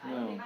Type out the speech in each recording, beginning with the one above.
Não.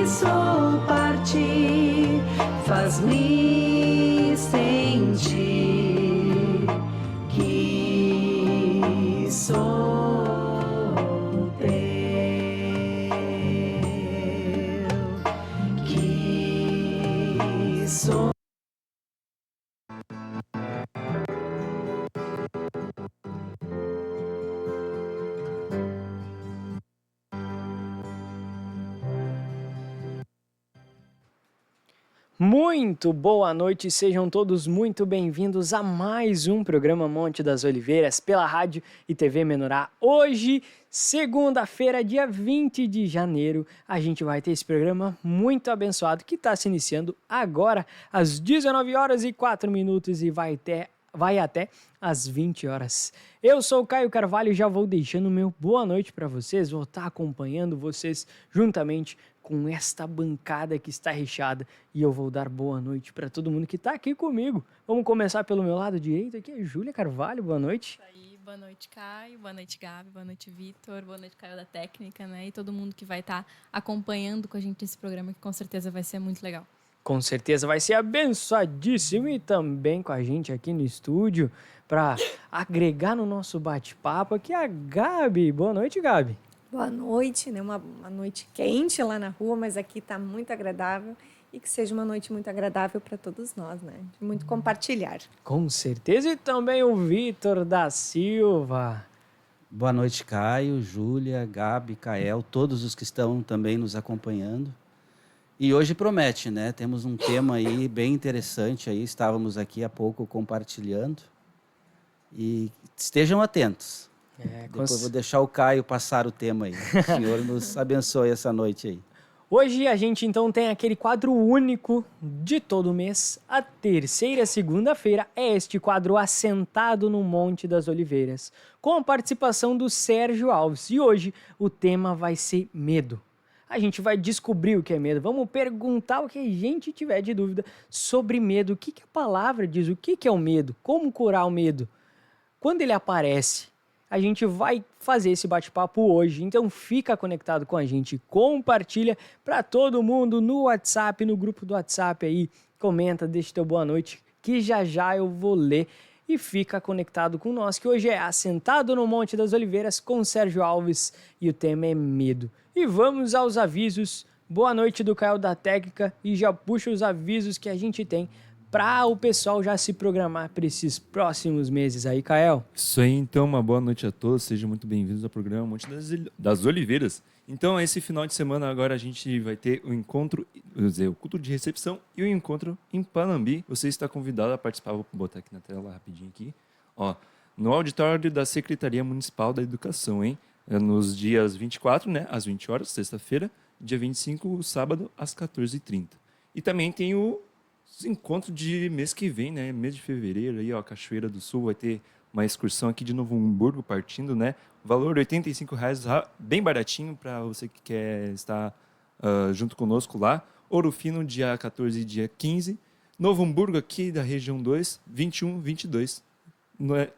Sou parte, faz-me sentir que sou teu, que sou. Muito boa noite, sejam todos muito bem-vindos a mais um programa Monte das Oliveiras pela rádio e TV Menorá. Hoje, segunda-feira, dia 20 de janeiro, a gente vai ter esse programa muito abençoado que está se iniciando agora às 19 horas e 4 minutos e vai até às 20 horas. Eu sou o Caio Carvalho e já vou deixando meu boa noite para vocês, vou estar acompanhando vocês juntamente com esta bancada que está recheada e eu vou dar boa noite para todo mundo que está aqui comigo. Vamos começar pelo meu lado direito aqui, a Júlia Carvalho, boa noite. Aí, boa noite, Caio, boa noite, Gabi, boa noite, Vitor, boa noite, Caio da Técnica, né? E todo mundo que vai estar acompanhando com a gente esse programa, que com certeza vai ser muito legal. Com certeza vai ser abençoadíssimo e também com a gente aqui no estúdio para agregar no nosso bate-papo aqui a Gabi. Boa noite, Gabi. Boa noite, né? Uma noite quente lá na rua, mas aqui está muito agradável e que seja uma noite muito agradável para todos nós, né? De muito compartilhar. Com certeza e também o Vitor da Silva. Boa noite, Caio, Júlia, Gabi, Kael, todos os que estão também nos acompanhando. E hoje promete, né? Temos um tema aí bem interessante aí, estávamos aqui há pouco compartilhando. E estejam atentos. Depois eu vou deixar o Caio passar o tema aí. O Senhor nos abençoe essa noite aí. Hoje a gente então tem aquele quadro único de todo mês. A terceira segunda-feira é este quadro Assentado no Monte das Oliveiras, com a participação do Sérgio Alves. E hoje o tema vai ser medo. A gente vai descobrir o que é medo. Vamos perguntar o que a gente tiver de dúvida sobre medo. O que a palavra diz? O que é o medo? Como curar o medo? Quando ele aparece? A gente vai fazer esse bate-papo hoje, então fica conectado com a gente, compartilha para todo mundo no WhatsApp, no grupo do WhatsApp aí, comenta, deixa teu boa noite, que já já eu vou ler e fica conectado com nós, que hoje é Assentado no Monte das Oliveiras com Sérgio Alves e o tema é medo. E vamos aos avisos, boa noite do Caio da Técnica e já puxa os avisos que a gente tem para o pessoal já se programar para esses próximos meses aí, Kael. Isso aí, então, uma boa noite a todos, sejam muito bem-vindos ao programa Monte das Oliveiras. Então, esse final de semana agora a gente vai ter o encontro, o culto de recepção e o encontro em Panambi. Você está convidado a participar, vou botar aqui na tela rapidinho aqui, ó, no auditório da Secretaria Municipal da Educação, hein? Nos dias 24, né, às 20 horas, sexta-feira, dia 25, sábado, às 14h30. E também tem o encontro de mês que vem, né? Mês de fevereiro, aí, ó, Cachoeira do Sul vai ter uma excursão aqui de Novo Hamburgo partindo, né? Valor R$ 85,00, bem baratinho para você que quer estar junto conosco lá. Ouro Fino, dia 14 e dia 15. Novo Hamburgo aqui da região 2, 21, 22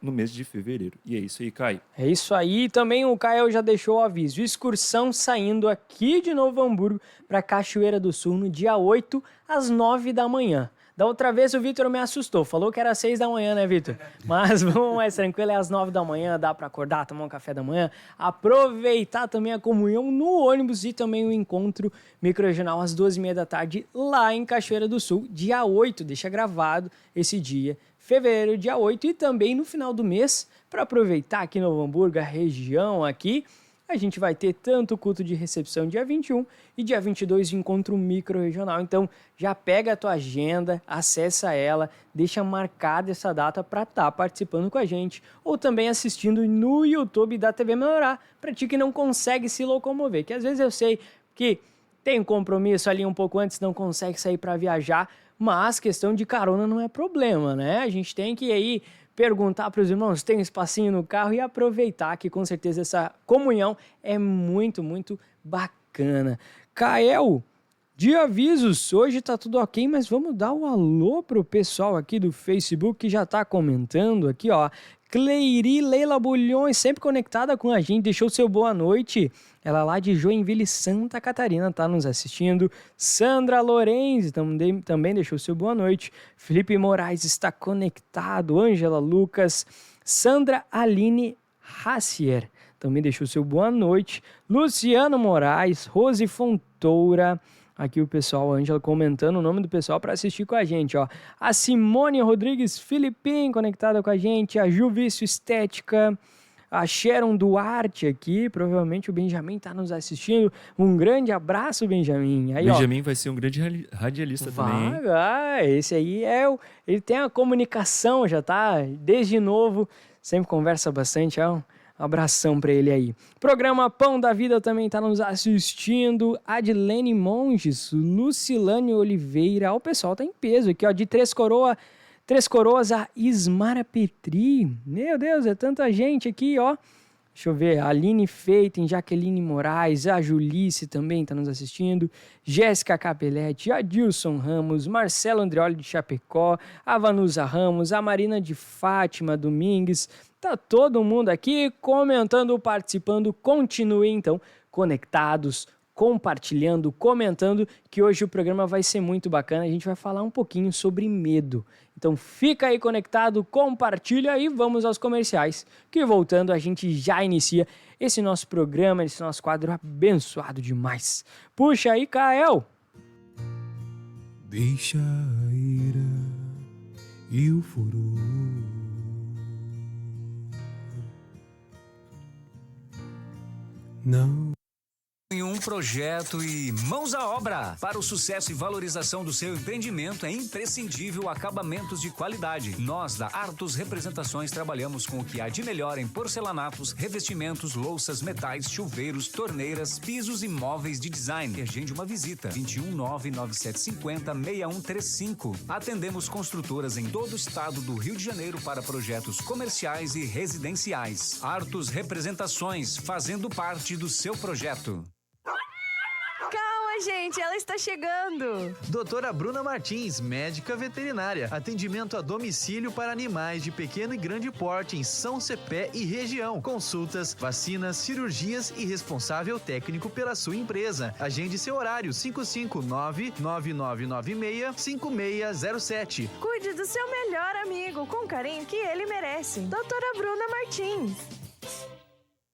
no mês de fevereiro. E é isso aí, Caio. É isso aí. Também o Caio já deixou o aviso. Excursão saindo aqui de Novo Hamburgo para Cachoeira do Sul no dia 8 às 9 da manhã. Da outra vez o Vitor me assustou. Falou que era 6 da manhã, né, Vitor? Mas vamos mais tranquilo, é às 9 da manhã, dá para acordar, tomar um café da manhã, aproveitar também a comunhão no ônibus e também o encontro microrregional às 2h30 da tarde lá em Cachoeira do Sul, dia 8. Deixa gravado esse dia. Fevereiro, dia 8, e também no final do mês, para aproveitar aqui em Novo Hamburgo, a região aqui, a gente vai ter tanto o culto de recepção dia 21 e dia 22 de encontro micro-regional. Então, já pega a tua agenda, acessa ela, deixa marcada essa data para estar participando com a gente, ou também assistindo no YouTube da TV Menorá, para ti que não consegue se locomover, que às vezes eu sei que tem um compromisso ali um pouco antes, não consegue sair para viajar, mas questão de carona não é problema, né? A gente tem que aí perguntar para os irmãos, tem um espacinho no carro e aproveitar que com certeza essa comunhão é muito, muito bacana. Kael, de avisos, hoje tá tudo ok, mas vamos dar um alô pro pessoal aqui do Facebook que já tá comentando aqui, ó. Cleiri Leila Bulhões, sempre conectada com a gente, deixou seu boa noite. Ela lá de Joinville, Santa Catarina, tá nos assistindo. Sandra Lorenzi também deixou seu boa noite. Felipe Moraes está conectado. Ângela Lucas. Sandra Aline Hassier também deixou seu boa noite. Luciano Moraes, Rose Fontoura. Aqui o pessoal, a Ângela comentando o nome do pessoal para assistir com a gente, ó. A Simone Rodrigues Filipim conectada com a gente, a Juvício Estética, a Sharon Duarte aqui, provavelmente o Benjamin tá nos assistindo. Um grande abraço, Benjamin. Aí, Benjamin vai ser um grande radialista também, hein? Esse aí ele tem a comunicação, já tá desde novo, sempre conversa bastante, ó. Abração pra ele aí. Programa Pão da Vida também tá nos assistindo. Adilene Monges, Lucilane Oliveira. O pessoal tá em peso aqui, ó. De Três Coroas, a Ismara Petri. Meu Deus, é tanta gente aqui, ó. Deixa eu ver. A Aline Feiten, Jaqueline Moraes, a Julice também tá nos assistindo. Jéssica Capelletti, Adilson Ramos, Marcelo Andreoli de Chapecó, a Vanusa Ramos, a Marina de Fátima Domingues. Tá todo mundo aqui comentando, participando. Continue então conectados, compartilhando, comentando, que hoje o programa vai ser muito bacana. A gente vai falar um pouquinho sobre medo. Então fica aí conectado, compartilha e vamos aos comerciais, que voltando a gente já inicia esse nosso programa, esse nosso quadro abençoado demais. Puxa aí, Kael! Deixa a ira e o furor não. Em um projeto e mãos à obra. Para o sucesso e valorização do seu empreendimento é imprescindível acabamentos de qualidade. Nós da Artus Representações trabalhamos com o que há de melhor em porcelanatos, revestimentos, louças, metais, chuveiros, torneiras, pisos e móveis de design. Agende uma visita. 21997506135. Atendemos construtoras em todo o estado do Rio de Janeiro para projetos comerciais e residenciais. Artus Representações, fazendo parte do seu projeto. Calma, gente, ela está chegando. Doutora Bruna Martins, médica veterinária. Atendimento a domicílio para animais de pequeno e grande porte em São Cepé e região. Consultas, vacinas, cirurgias e responsável técnico pela sua empresa. Agende seu horário 559-9996-5607. Cuide do seu melhor amigo com o carinho que ele merece. Doutora Bruna Martins.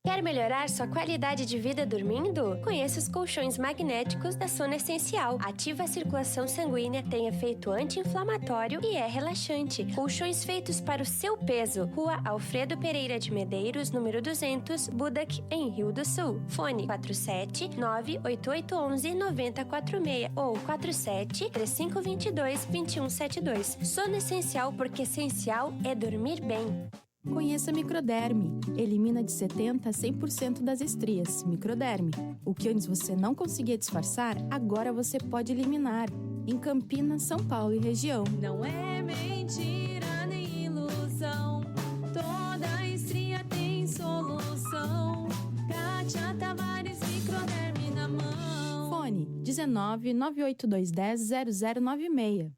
Quer melhorar sua qualidade de vida dormindo? Conheça os colchões magnéticos da Sono Essencial. Ativa a circulação sanguínea, tem efeito anti-inflamatório e é relaxante. Colchões feitos para o seu peso. Rua Alfredo Pereira de Medeiros, número 200, Budac, em Rio do Sul. Fone 47-98811-9046 ou 47-3522-2172. Sono Essencial, porque essencial é dormir bem. Conheça Microderme. Elimina de 70% a 100% das estrias. Microderme. O que antes você não conseguia disfarçar, agora você pode eliminar. Em Campinas, São Paulo e região. Não é mentira nem ilusão. Toda estria tem solução. Kátia Tavares, Microderme na mão. Fone 19-98210-0096.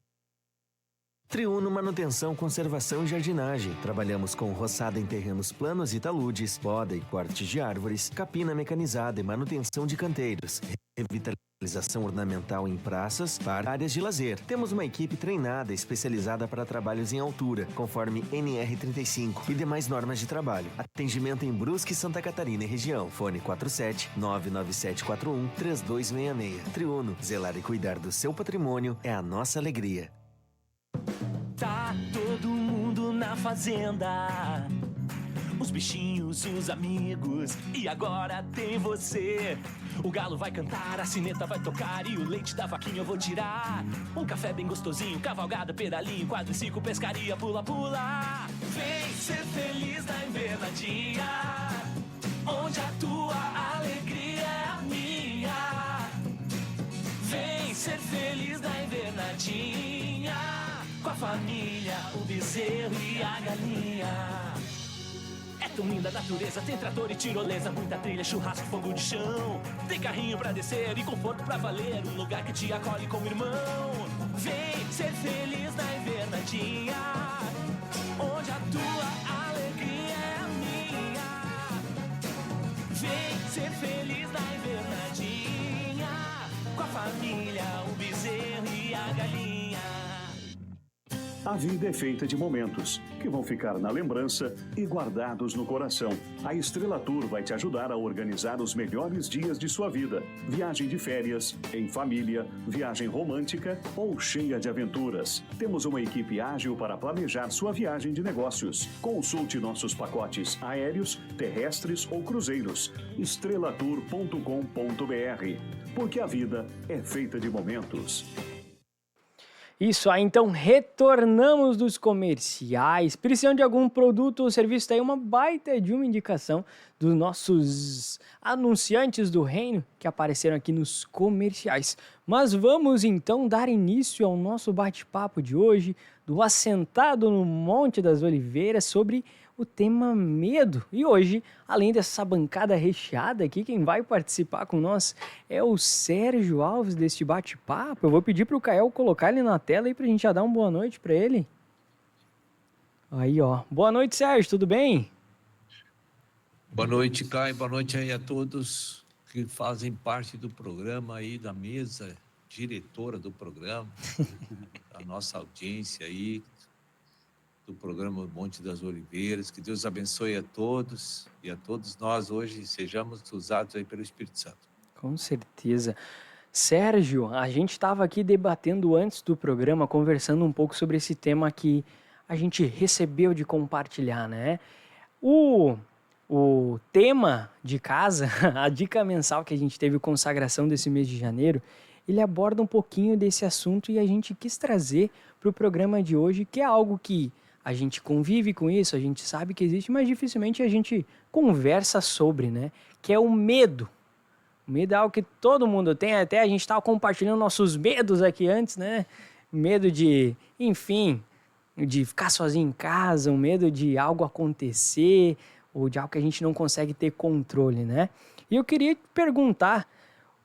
Triuno Manutenção, Conservação e Jardinagem. Trabalhamos com roçada em terrenos planos e taludes, poda e corte de árvores, capina mecanizada e manutenção de canteiros, revitalização ornamental em praças para áreas de lazer. Temos uma equipe treinada especializada para trabalhos em altura, conforme NR35 e demais normas de trabalho. Atendimento em Brusque, Santa Catarina e região. Fone 47-99741-3266. Triuno, zelar e cuidar do seu patrimônio é a nossa alegria. Tá todo mundo na fazenda, os bichinhos e os amigos, e agora tem você. O galo vai cantar, a sineta vai tocar e o leite da vaquinha eu vou tirar. Um café bem gostosinho, cavalgada, pedalinho, quadriciclo, pescaria, pula, pula. Vem ser feliz na invernadinha, onde a tua alegria é a minha. galinha. É tão linda a natureza, tem trator e tirolesa, muita trilha, churrasco, fogo de chão. Tem carrinho pra descer e conforto pra valer, um lugar que te acolhe como irmão. Vem ser feliz na invernadinha, onde a tua alegria é a minha. Vem ser feliz na invernadinha, com a família, o bezerro e a galinha. A vida é feita de momentos que vão ficar na lembrança e guardados no coração. A Estrela Tour vai te ajudar a organizar os melhores dias de sua vida. Viagem de férias, em família, viagem romântica ou cheia de aventuras. Temos uma equipe ágil para planejar sua viagem de negócios. Consulte nossos pacotes aéreos, terrestres ou cruzeiros. estrelatour.com.br. Porque a vida é feita de momentos. Isso aí, então retornamos dos comerciais. Precisando de algum produto ou serviço, tem uma baita de uma indicação dos nossos anunciantes do reino que apareceram aqui nos comerciais. Mas vamos então dar início ao nosso bate-papo de hoje, do Assentado no Monte das Oliveiras, sobre o tema medo. E hoje, além dessa bancada recheada aqui, quem vai participar com nós é o Sérgio Alves deste bate-papo. Eu vou pedir para o Kael colocar ele na tela aí para a gente já dar uma boa noite para ele. Aí, ó. Boa noite, Sérgio, tudo bem? Boa noite, Caio. Boa noite aí a todos que fazem parte do programa aí, da mesa diretora do programa, a nossa audiência aí, do programa Monte das Oliveiras. Que Deus abençoe a todos e a todos nós hoje sejamos usados aí pelo Espírito Santo. Com certeza. Sérgio, a gente estava aqui debatendo antes do programa, conversando um pouco sobre esse tema que a gente recebeu de compartilhar, né? O tema de casa, a dica mensal que a gente teve, consagração desse mês de janeiro, ele aborda um pouquinho desse assunto e a gente quis trazer para o programa de hoje, que é algo que a gente convive com isso, a gente sabe que existe, mas dificilmente a gente conversa sobre, né? Que é o medo. O medo é algo que todo mundo tem, até a gente estava compartilhando nossos medos aqui antes, né? Medo de, enfim, de ficar sozinho em casa, um medo de algo acontecer, ou de algo que a gente não consegue ter controle, né? E eu queria te perguntar,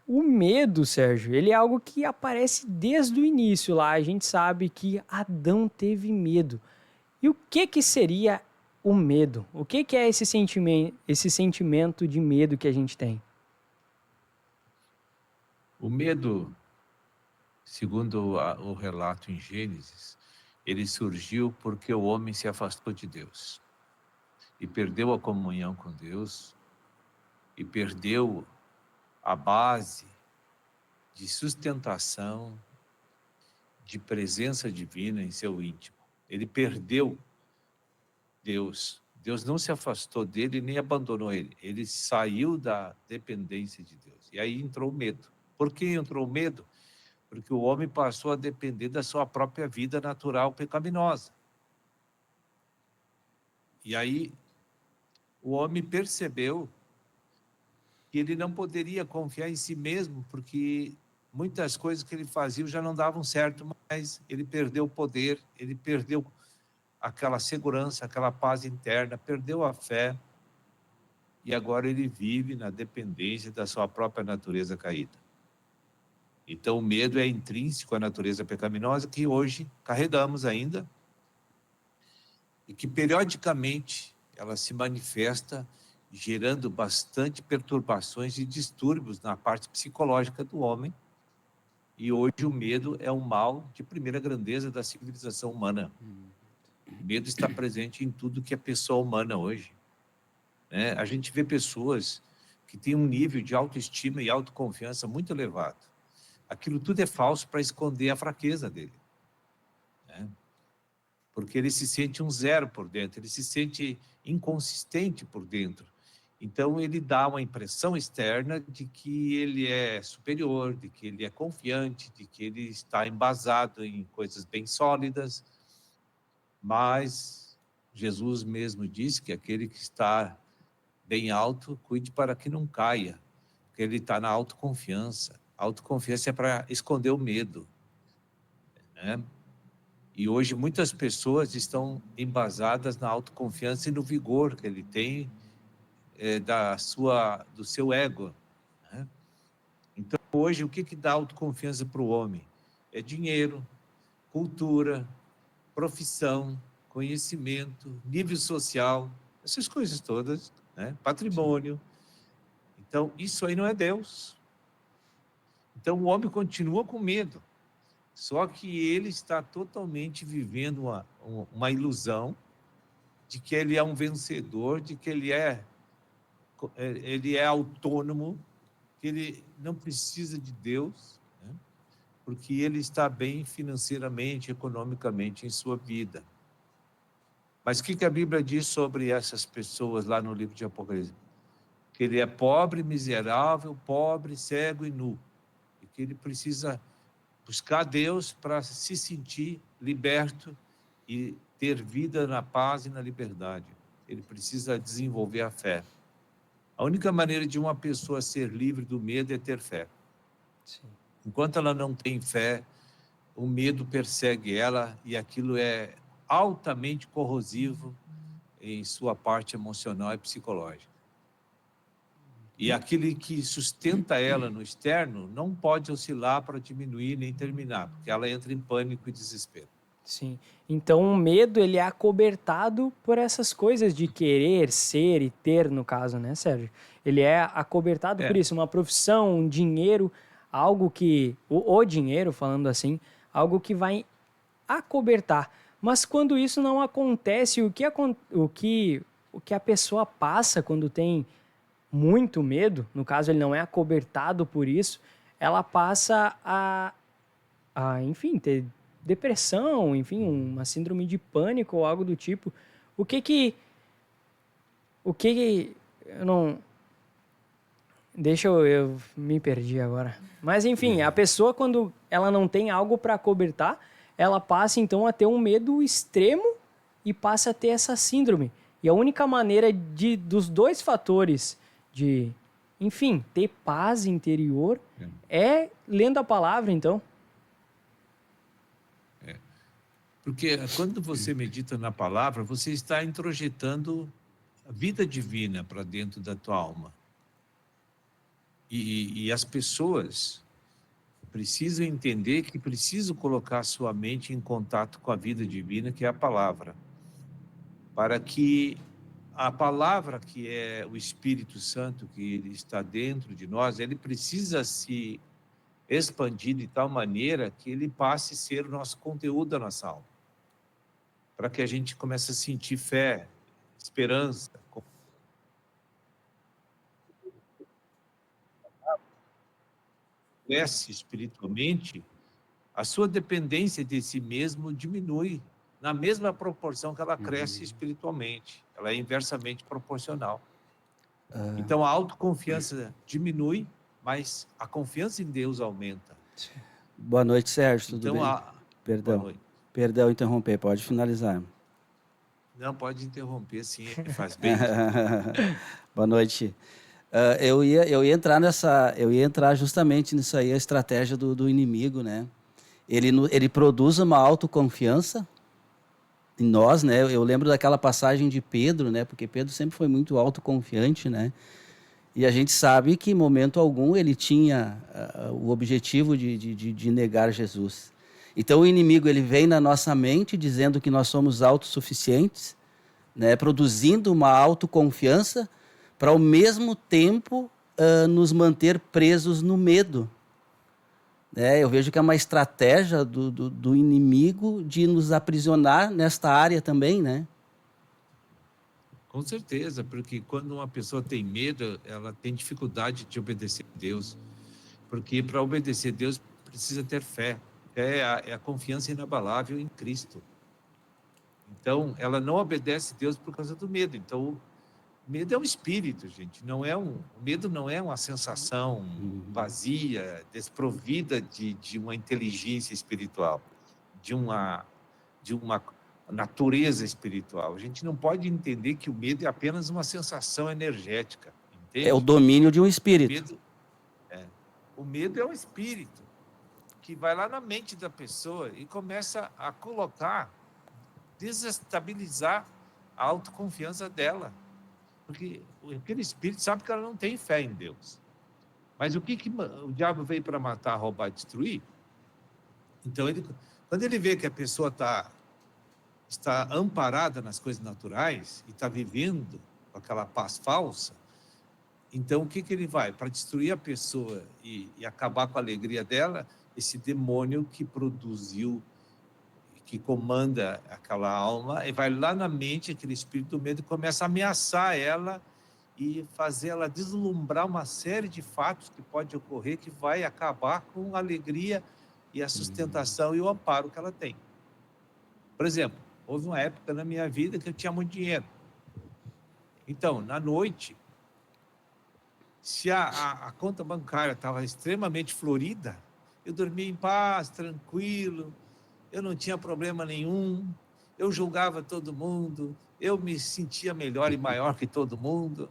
o medo, Sérgio, ele é algo que aparece desde o início lá, a gente sabe que Adão teve medo. E o que seria o medo? O que é esse sentimento de medo que a gente tem? O medo, segundo o relato em Gênesis, ele surgiu porque o homem se afastou de Deus e perdeu a comunhão com Deus e perdeu a base de sustentação, de presença divina em seu íntimo. Ele perdeu Deus. Deus não se afastou dele nem abandonou ele. Ele saiu da dependência de Deus. E aí entrou o medo. Por que entrou o medo? Porque o homem passou a depender da sua própria vida natural pecaminosa. E aí o homem percebeu que ele não poderia confiar em si mesmo, porque muitas coisas que ele fazia já não davam certo, mas ele perdeu o poder, ele perdeu aquela segurança, aquela paz interna, perdeu a fé, e agora ele vive na dependência da sua própria natureza caída. Então o medo é intrínseco à natureza pecaminosa que hoje carregamos ainda, e que periodicamente ela se manifesta gerando bastante perturbações e distúrbios na parte psicológica do homem. E hoje o medo é um mal de primeira grandeza da civilização humana. O medo está presente em tudo que é pessoa humana hoje. Né? A gente vê pessoas que têm um nível de autoestima e autoconfiança muito elevado. Aquilo tudo é falso para esconder a fraqueza dele. Né? Porque ele se sente um zero por dentro, ele se sente inconsistente por dentro. Então, ele dá uma impressão externa de que ele é superior, de que ele é confiante, de que ele está embasado em coisas bem sólidas. Mas Jesus mesmo disse que aquele que está bem alto, cuide para que não caia, porque ele está na autoconfiança. A autoconfiança é para esconder o medo. Né? E hoje muitas pessoas estão embasadas na autoconfiança e no vigor que ele tem do seu ego, né? Então, hoje, o que dá autoconfiança para o homem? É dinheiro, cultura, profissão, conhecimento, nível social, essas coisas todas, né? Patrimônio. Então, isso aí não é Deus. Então, o homem continua com medo. Só que ele está totalmente vivendo uma ilusão de que ele é um vencedor, de que ele é autônomo, que ele não precisa de Deus, né? Porque ele está bem financeiramente, economicamente em sua vida. Mas o que a Bíblia diz sobre essas pessoas lá no livro de Apocalipse? Que ele é pobre, miserável, pobre, cego e nu. E que ele precisa buscar Deus para se sentir liberto e ter vida na paz e na liberdade. Ele precisa desenvolver a fé. A única maneira de uma pessoa ser livre do medo é ter fé. Sim. Enquanto ela não tem fé, o medo persegue ela e aquilo é altamente corrosivo em sua parte emocional e psicológica. E aquele que sustenta ela no externo não pode oscilar para diminuir nem terminar, porque ela entra em pânico e desespero. Sim. Então o medo ele é acobertado por essas coisas de querer, ser e ter, no caso, né, Sérgio? Ele é acobertado por isso, uma profissão, um dinheiro, algo que... O dinheiro, falando assim, algo que vai acobertar. Mas quando isso não acontece, o que a pessoa passa quando tem muito medo, no caso ele não é acobertado por isso, ela passa a enfim, ter depressão, enfim, uma síndrome de pânico ou algo do tipo. O que eu não... eu me perdi agora. Mas enfim, a pessoa quando ela não tem algo para acobertar, ela passa então a ter um medo extremo e passa a ter essa síndrome. E a única maneira dos dois fatores de, enfim, ter paz interior é lendo a palavra, então. Porque quando você medita na palavra, você está introjetando a vida divina para dentro da tua alma. E as pessoas precisam entender que precisam colocar sua mente em contato com a vida divina, que é a palavra, para que a palavra, que é o Espírito Santo, que ele está dentro de nós, ele precisa se expandir de tal maneira que ele passe a ser o nosso conteúdo da nossa alma, para que a gente comece a sentir fé, esperança. Cresce espiritualmente, a sua dependência de si mesmo diminui na mesma proporção que ela cresce espiritualmente. Ela é inversamente proporcional. Então, a autoconfiança diminui, mas a confiança em Deus aumenta. Boa noite, Sérgio. Tudo bem? Perdão. Boa noite. Perdão interromper, pode finalizar. Não, pode interromper, sim, faz bem. Boa noite. Eu ia entrar justamente nisso aí, a estratégia do inimigo, né? Ele produz uma autoconfiança em nós, né? Eu lembro daquela passagem de Pedro, né? Porque Pedro sempre foi muito autoconfiante, né? E a gente sabe que em momento algum ele tinha o objetivo de negar Jesus. Então o inimigo ele vem na nossa mente dizendo que nós somos autossuficientes, né? Produzindo uma autoconfiança para ao mesmo tempo nos manter presos no medo. Eu vejo que é uma estratégia do inimigo de nos aprisionar nesta área também, né? Com certeza, porque quando uma pessoa tem medo, ela tem dificuldade de obedecer a Deus. Porque para obedecer a Deus precisa ter fé. É a confiança inabalável em Cristo. Então, ela não obedece a Deus por causa do medo. Então, o medo é um espírito, gente. O medo não é uma sensação vazia, desprovida de uma inteligência espiritual, de uma natureza espiritual. A gente não pode entender que o medo é apenas uma sensação energética. Entende? É o domínio de um espírito. O medo é um espírito. que vai lá na mente da pessoa e começa a colocar, desestabilizar a autoconfiança dela. Porque aquele espírito sabe que ela não tem fé em Deus. Mas o que o diabo veio para matar, roubar, destruir? Então, quando ele vê que a pessoa está amparada nas coisas naturais e está vivendo com aquela paz falsa, então o que ele vai? Para destruir a pessoa e acabar com a alegria dela, esse demônio que produziu, que comanda aquela alma, e vai lá na mente, aquele espírito do medo, e começa a ameaçar ela e fazer ela deslumbrar uma série de fatos que pode ocorrer, que vai acabar com a alegria e a sustentação e o amparo que ela tem. Por exemplo, houve uma época na minha vida que eu tinha muito dinheiro. Então, na noite, se a conta bancária estava extremamente florida, eu dormia em paz, tranquilo, eu não tinha problema nenhum, eu julgava todo mundo, eu me sentia melhor e maior que todo mundo.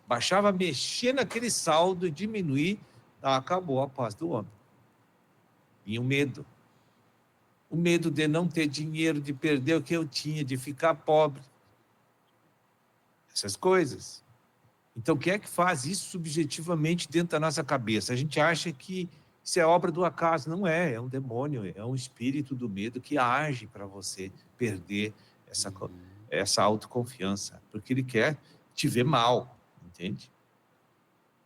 Baixava, mexer naquele saldo, diminuir, acabou a paz do homem. E o medo de não ter dinheiro, de perder o que eu tinha, de ficar pobre. Essas coisas. Então, quem é que faz isso subjetivamente dentro da nossa cabeça? A gente acha que isso é obra do acaso. Não é, é um demônio, é um espírito do medo que age para você perder essa autoconfiança, porque ele quer te ver mal, entende?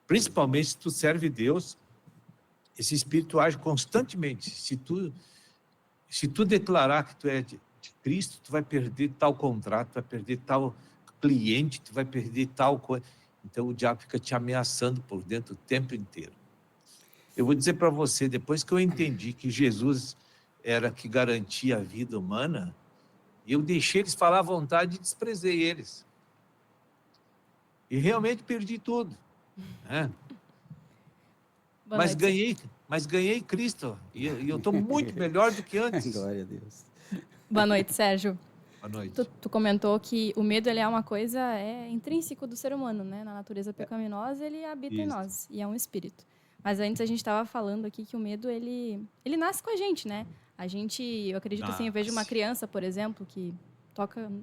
Principalmente se tu serve Deus, esse espírito age constantemente. Se tu declarar que tu é de Cristo, tu vai perder tal contrato, tu vai perder tal cliente, tu vai perder tal coisa. Então o diabo fica te ameaçando por dentro o tempo inteiro. Eu vou dizer para você, depois que eu entendi que Jesus era que garantia a vida humana, eu deixei eles falar à vontade e desprezei eles. E realmente perdi tudo. Né? Mas ganhei Cristo. E eu estou muito melhor do que antes. Glória a Deus. Boa noite, Sérgio. Boa noite. Tu comentou que o medo ele é uma coisa intrínseco do ser humano, né? Na natureza pecaminosa, ele habita em nós e é um espírito. Mas antes a gente estava falando aqui que o medo, ele nasce com a gente, né? Eu acredito assim, eu vejo uma criança, por exemplo, que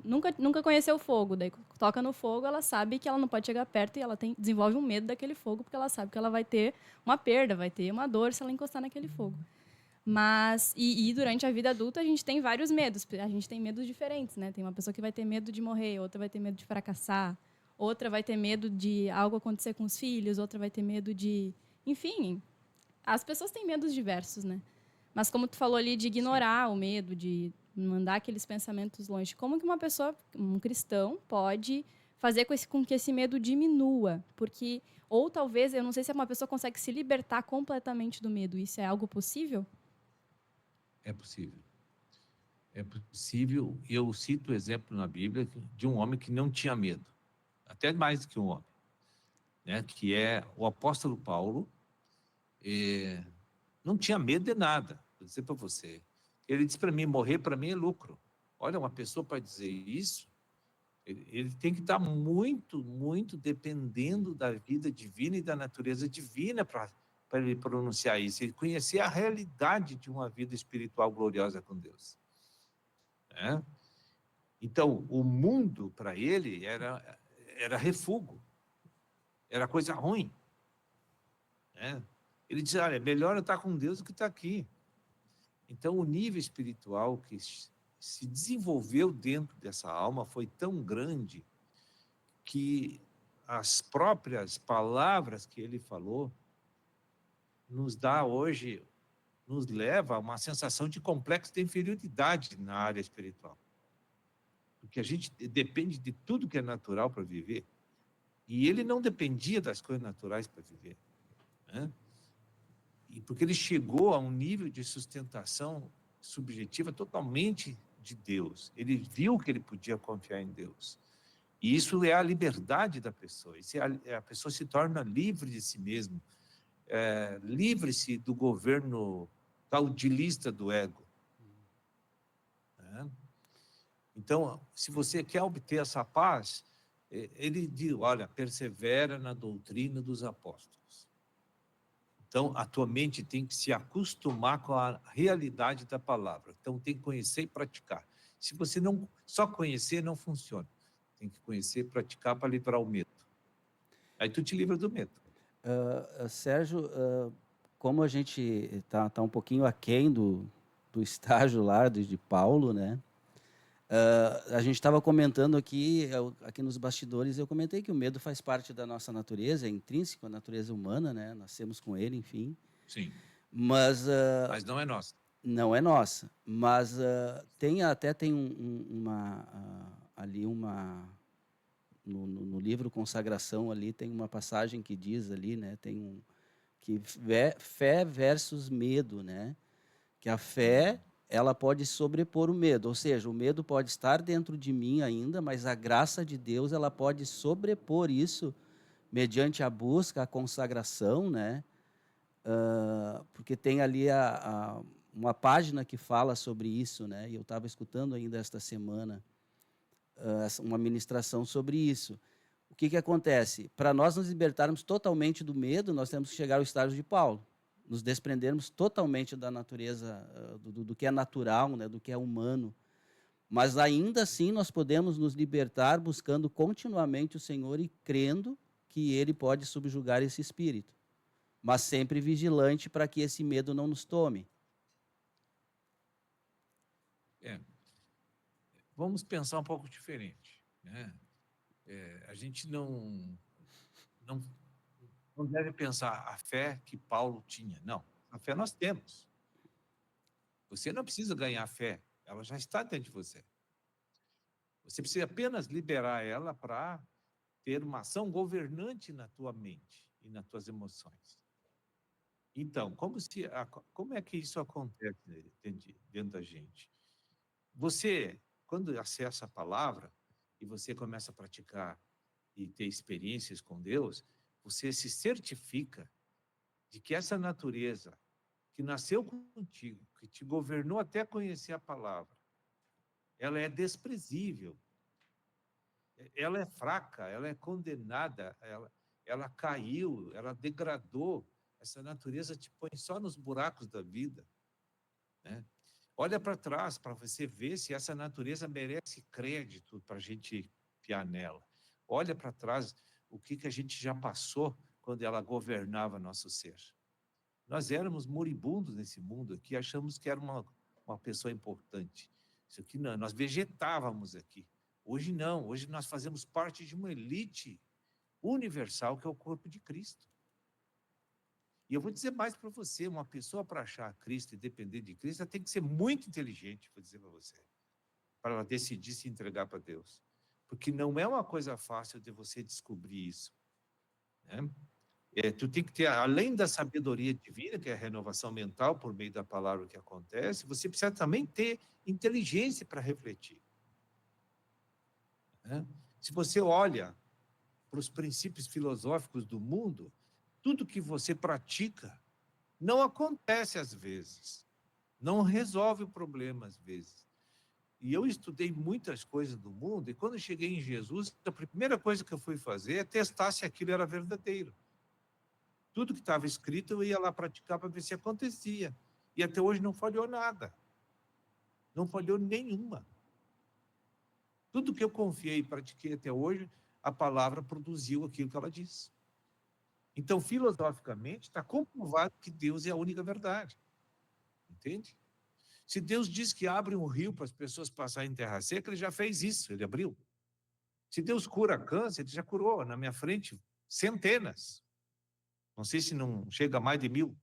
nunca conheceu fogo, daí toca no fogo, ela sabe que ela não pode chegar perto e ela desenvolve um medo daquele fogo, porque ela sabe que ela vai ter uma perda, vai ter uma dor se ela encostar naquele fogo. Mas, e durante a vida adulta, a gente tem vários medos. A gente tem medos diferentes, né? Tem uma pessoa que vai ter medo de morrer, outra vai ter medo de fracassar, outra vai ter medo de algo acontecer com os filhos, outra vai ter medo de... Enfim, as pessoas têm medos diversos, né? Mas como tu falou ali de ignorar o medo, de mandar aqueles pensamentos longe, como que uma pessoa, um cristão, pode fazer com que esse medo diminua? Porque, ou talvez, eu não sei se uma pessoa consegue se libertar completamente do medo. Isso é algo possível? É possível. É possível. Eu cito o exemplo na Bíblia de um homem que não tinha medo. Até mais do que um homem. Né? Que é o apóstolo Paulo. Não tinha medo de nada. Vou dizer para você. Ele disse para mim, morrer para mim é lucro. Olha, uma pessoa para dizer isso, ele tem que estar muito, muito dependendo da vida divina e da natureza divina para ele pronunciar isso, ele conhecer a realidade de uma vida espiritual gloriosa com Deus. Né? Então, o mundo, para ele, era refúgio, era coisa ruim. Né? Ele dizia, olha, é melhor eu estar com Deus do que estar aqui. Então, o nível espiritual que se desenvolveu dentro dessa alma foi tão grande que as próprias palavras que ele falou nos leva a uma sensação de complexo de inferioridade na área espiritual. Porque a gente depende de tudo que é natural para viver. E ele não dependia das coisas naturais para viver. Né? E porque ele chegou a um nível de sustentação subjetiva totalmente de Deus. Ele viu que ele podia confiar em Deus. E isso é a liberdade da pessoa. Isso a pessoa se torna livre de si mesmo. Livre-se do governo caudilista do ego. Né? Então, se você quer obter essa paz, ele diz, olha, persevera na doutrina dos apóstolos. Então, a tua mente tem que se acostumar com a realidade da palavra. Então, tem que conhecer e praticar. Se você não só conhecer, não funciona. Tem que conhecer e praticar para livrar o medo. Aí tu te livra do medo. Sérgio, como a gente tá um pouquinho aquém do estágio lá de Paulo, né? A gente estava comentando aqui nos bastidores, eu comentei que o medo faz parte da nossa natureza, é intrínseco à natureza humana, né? Nascemos com ele, enfim. Sim. Mas não é nossa. não é nossa. Mas tem no livro Consagração ali tem uma passagem que diz ali, né? Que fé versus medo, né? Que a fé ela pode sobrepor o medo, ou seja, o medo pode estar dentro de mim ainda, mas a graça de Deus ela pode sobrepor isso mediante a busca, a consagração, né? Porque tem ali uma página que fala sobre isso, né? E eu estava escutando ainda esta semana uma ministração sobre isso. O que acontece? Para nós nos libertarmos totalmente do medo, nós temos que chegar ao estágio de Paulo. Nos desprendermos totalmente da natureza, do que é natural, né, do que é humano. Mas ainda assim nós podemos nos libertar buscando continuamente o Senhor e crendo que Ele pode subjugar esse espírito. Mas sempre vigilante para que esse medo não nos tome. Vamos pensar um pouco diferente, né? A gente não deve pensar a fé que Paulo tinha. Não, a fé nós temos. Você não precisa ganhar fé, ela já está dentro de você. Você precisa apenas liberar ela para ter uma ação governante na tua mente e nas tuas emoções. Então, como é que isso acontece dentro da gente? Você, quando acessa a palavra e você começa a praticar e ter experiências com Deus, você se certifica de que essa natureza que nasceu contigo, que te governou até conhecer a palavra, ela é desprezível, ela é fraca, ela é condenada, ela caiu, ela degradou. Essa natureza te põe só nos buracos da vida, né? Olha para trás para você ver se essa natureza merece crédito para a gente fiar nela. Olha para trás o que a gente já passou quando ela governava nosso ser. Nós éramos moribundos nesse mundo aqui, achamos que era uma pessoa importante. Isso aqui não, nós vegetávamos aqui. Hoje não, hoje nós fazemos parte de uma elite universal que é o corpo de Cristo. E eu vou dizer mais para você, uma pessoa para achar Cristo e depender de Cristo, ela tem que ser muito inteligente, vou dizer para você, para ela decidir se entregar para Deus. Porque não é uma coisa fácil de você descobrir isso, né? Tu tem que ter, além da sabedoria divina, que é a renovação mental por meio da palavra que acontece, você precisa também ter inteligência para refletir, né? Se você olha para os princípios filosóficos do mundo, tudo que você pratica não acontece às vezes, não resolve o problema às vezes. E eu estudei muitas coisas do mundo, e quando eu cheguei em Jesus, a primeira coisa que eu fui fazer é testar se aquilo era verdadeiro. Tudo que estava escrito, eu ia lá praticar para ver se acontecia. E até hoje não falhou nada. Não falhou nenhuma. Tudo que eu confiei e pratiquei até hoje, a palavra produziu aquilo que ela disse. Então, filosoficamente, está comprovado que Deus é a única verdade. Entende? Se Deus diz que abre um rio para as pessoas passarem em terra seca, ele já fez isso, ele abriu. Se Deus cura câncer, ele já curou na minha frente centenas. Não sei se não chega a mais de 1000.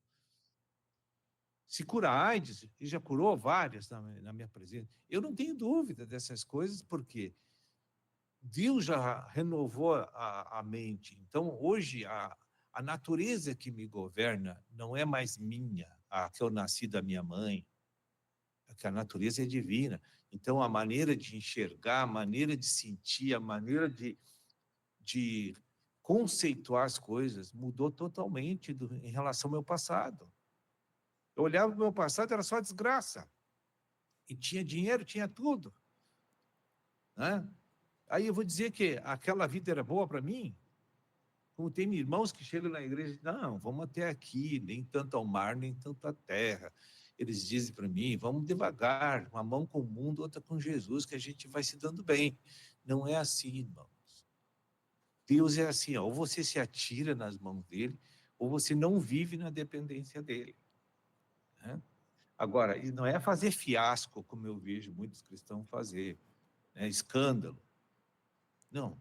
Se cura AIDS, ele já curou várias na minha presença. Eu não tenho dúvida dessas coisas, porque Deus já renovou a mente. Então, hoje, a natureza que me governa não é mais minha, a que eu nasci da minha mãe, que a natureza é divina. Então, a maneira de enxergar, a maneira de sentir, a maneira de conceituar as coisas mudou totalmente em relação ao meu passado. Eu olhava para o meu passado, era só desgraça. E tinha dinheiro, tinha tudo, né? Aí eu vou dizer que aquela vida era boa para mim? Como tem irmãos que chegam na igreja e dizem, não, vamos até aqui, nem tanto ao mar, nem tanto à terra. Eles dizem para mim, vamos devagar, uma mão com o mundo, outra com Jesus, que a gente vai se dando bem. Não é assim, irmãos. Deus é assim, ó, ou você se atira nas mãos dele, ou você não vive na dependência dele. Né? Agora, e não é fazer fiasco, como eu vejo muitos cristãos fazer, né? Escândalo. Não.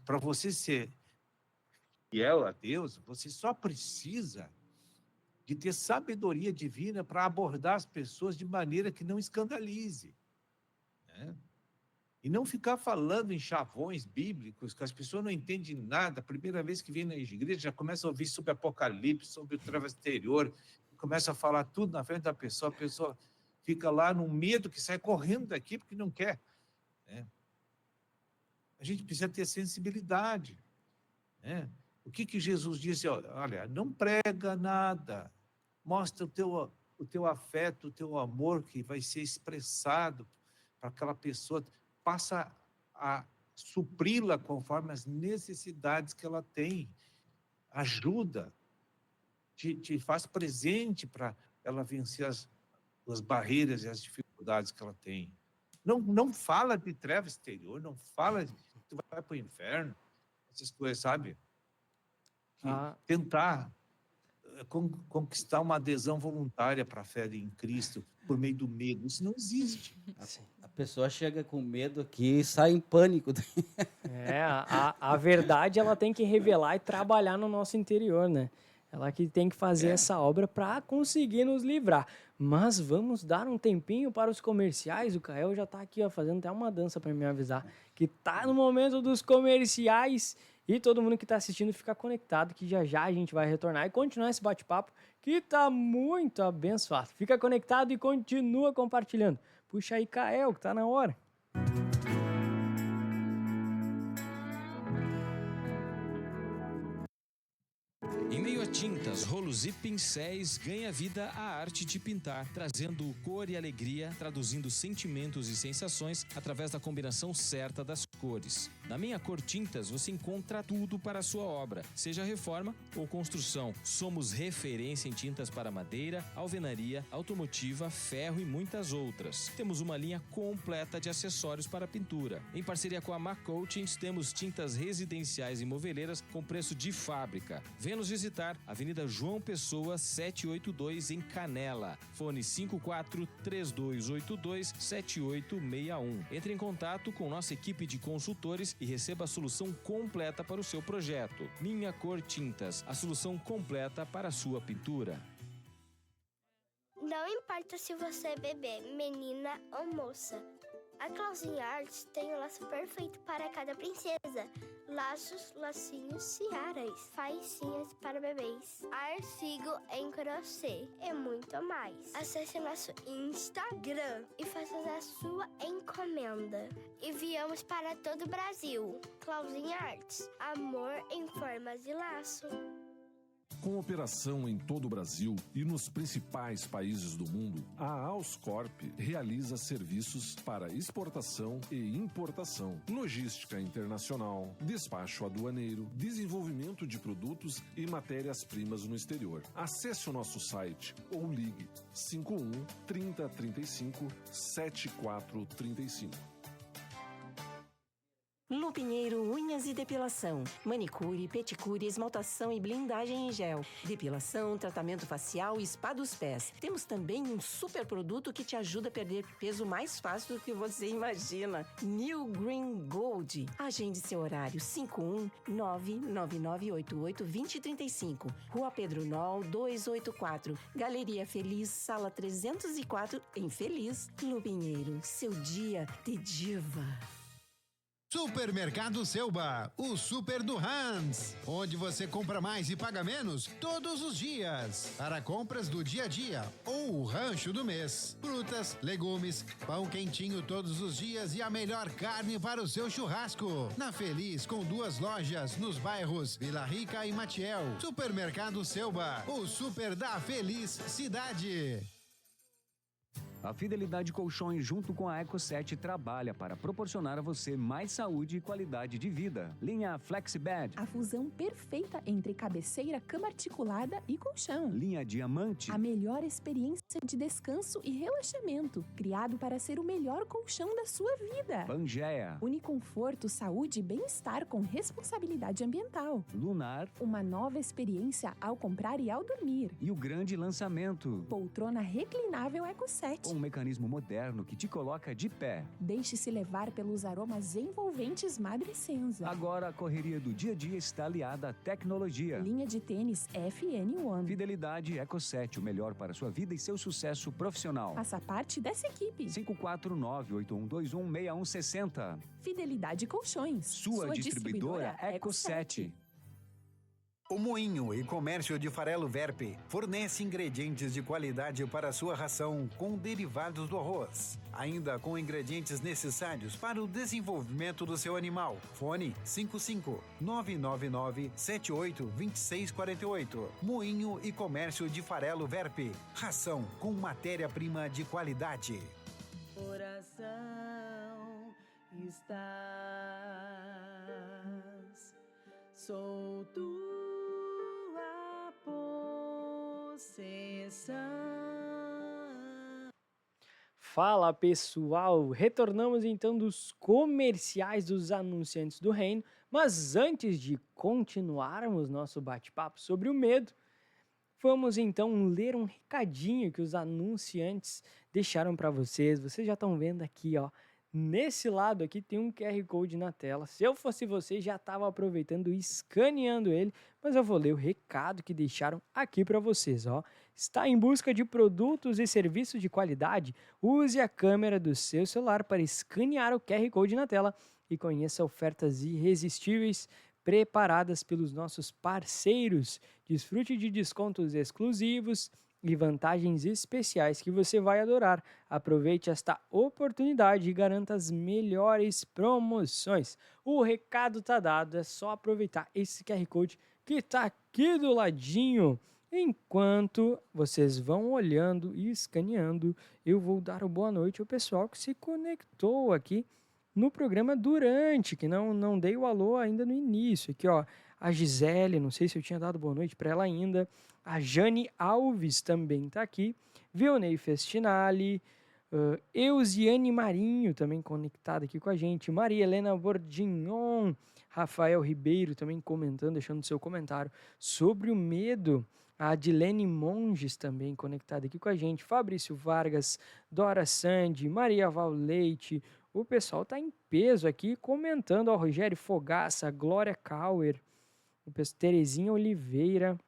Para você ser fiel a Deus, você só precisa de ter sabedoria divina para abordar as pessoas de maneira que não escandalize. Né? E não ficar falando em chavões bíblicos, que as pessoas não entendem nada. A primeira vez que vem na igreja, já começa a ouvir sobre Apocalipse, sobre o treva exterior, começa a falar tudo na frente da pessoa, a pessoa fica lá no medo que sai correndo daqui porque não quer. Né? A gente precisa ter sensibilidade. Né? O que Jesus disse? Olha, não prega nada, mostra o teu afeto, o teu amor que vai ser expressado para aquela pessoa, passa a supri-la conforme as necessidades que ela tem, ajuda, te faz presente para ela vencer as barreiras e as dificuldades que ela tem. Não fala de treva exterior, não fala de que tu vai para o inferno, essas coisas, sabe? Tentar conquistar uma adesão voluntária para a fé em Cristo por meio do medo, isso não existe. A pessoa chega com medo aqui e sai em pânico. A verdade ela tem que revelar e trabalhar no nosso interior, né? Ela que tem que fazer essa obra para conseguir nos livrar. Mas vamos dar um tempinho para os comerciais. O Kael já está aqui fazendo até uma dança para me avisar que está no momento dos comerciais. E todo mundo que está assistindo fica conectado, que já já a gente vai retornar e continuar esse bate-papo que está muito abençoado. Fica conectado e continua compartilhando. Puxa aí, Kael, que está na hora. Em meio a tintas, rolos e pincéis, ganha vida a arte de pintar, trazendo cor e alegria, traduzindo sentimentos e sensações através da combinação certa das cores. Na Minha Cor Tintas, você encontra tudo para a sua obra, seja reforma ou construção. Somos referência em tintas para madeira, alvenaria, automotiva, ferro e muitas outras. Temos uma linha completa de acessórios para pintura. Em parceria com a Macoatins, temos tintas residenciais e moveleiras com preço de fábrica. Venha nos visitar, Avenida João Pessoa, 782, em Canela. Fone 54-3282-7861. Entre em contato com nossa equipe de consultores e receba a solução completa para o seu projeto. Minha Cor Tintas, a solução completa para a sua pintura. Não importa se você é bebê, menina ou moça. A Clauzinha Arts tem o laço perfeito para cada princesa. Laços, lacinhos e aras, faixinhas para bebês, artigo em crochê e muito mais. Acesse nosso Instagram e faça a sua encomenda. Enviamos para todo o Brasil. Clauzinha Arts, amor em formas de laço. Com operação em todo o Brasil e nos principais países do mundo, a Auscorp realiza serviços para exportação e importação, logística internacional, despacho aduaneiro, desenvolvimento de produtos e matérias-primas no exterior. Acesse o nosso site ou ligue 51 30 35 7435. Lupinheiro Unhas e Depilação. Manicure, pedicure, esmaltação e blindagem em gel. Depilação, tratamento facial e spa dos pés. Temos também um super produto que te ajuda a perder peso mais fácil do que você imagina. New Green Gold. Agende seu horário 51999882035. Rua Pedro Nol 284. Galeria Feliz, sala 304, em Feliz. Lupinheiro, seu dia de diva. Supermercado Selba, o super do Hans, onde você compra mais e paga menos todos os dias. Para compras do dia a dia ou o rancho do mês. Frutas, legumes, pão quentinho todos os dias e a melhor carne para o seu churrasco. Na Feliz, com 2 lojas nos bairros Vila Rica e Matiel. Supermercado Selba, o super da Feliz Cidade. A Fidelidade Colchões, junto com a Eco7, trabalha para proporcionar a você mais saúde e qualidade de vida. Linha FlexiBed. A fusão perfeita entre cabeceira, cama articulada e colchão. Linha Diamante. A melhor experiência de descanso e relaxamento, criado para ser o melhor colchão da sua vida. Pangea. Uniconforto, saúde e bem-estar com responsabilidade ambiental. Lunar. Uma nova experiência ao comprar e ao dormir. E o grande lançamento. Poltrona reclinável Eco7. Com um mecanismo moderno que te coloca de pé. Deixe-se levar pelos aromas envolventes Madre Senza. Agora a correria do dia a dia está aliada à tecnologia. Linha de tênis FN1. Fidelidade Eco7, o melhor para sua vida e seu sucesso profissional. Faça parte dessa equipe. 549-8121-6160. Fidelidade Colchões. Sua distribuidora Eco7. O Moinho e Comércio de Farelo Verpe fornece ingredientes de qualidade para a sua ração com derivados do arroz, ainda com ingredientes necessários para o desenvolvimento do seu animal. Fone 55-999-78-2648. Moinho e Comércio de Farelo Verpe. Ração com matéria-prima de qualidade. Coração, estás solto. Fala pessoal, retornamos então dos comerciais dos anunciantes do reino, mas antes de continuarmos nosso bate-papo sobre o medo, vamos então ler um recadinho que os anunciantes deixaram para vocês. Vocês já estão vendo aqui, ó. Nesse lado aqui tem um QR Code na tela. Se eu fosse você, já estava aproveitando e escaneando ele, mas eu vou ler o recado que deixaram aqui para vocês, ó. Está em busca de produtos e serviços de qualidade? Use a câmera do seu celular para escanear o QR Code na tela e conheça ofertas irresistíveis preparadas pelos nossos parceiros. Desfrute de descontos exclusivos e vantagens especiais que você vai adorar. Aproveite esta oportunidade e garanta as melhores promoções. O recado tá dado, é só aproveitar esse QR Code que tá aqui do ladinho. Enquanto vocês vão olhando e escaneando, eu vou dar o boa noite ao pessoal que se conectou aqui no programa durante, que não dei o alô ainda no início. Aqui, ó, a Gisele, não sei se eu tinha dado boa noite para ela ainda. A Jane Alves também está aqui. Vilney Festinali. Eusiane Marinho também conectada aqui com a gente. Maria Helena Bordignon. Rafael Ribeiro também comentando, deixando seu comentário sobre o medo. A Adilene Monges também conectada aqui com a gente. Fabrício Vargas, Dora Sandi, Maria Val Leite. O pessoal está em peso aqui comentando. Ó, Rogério Fogaça, Glória Kauer, Terezinha Oliveira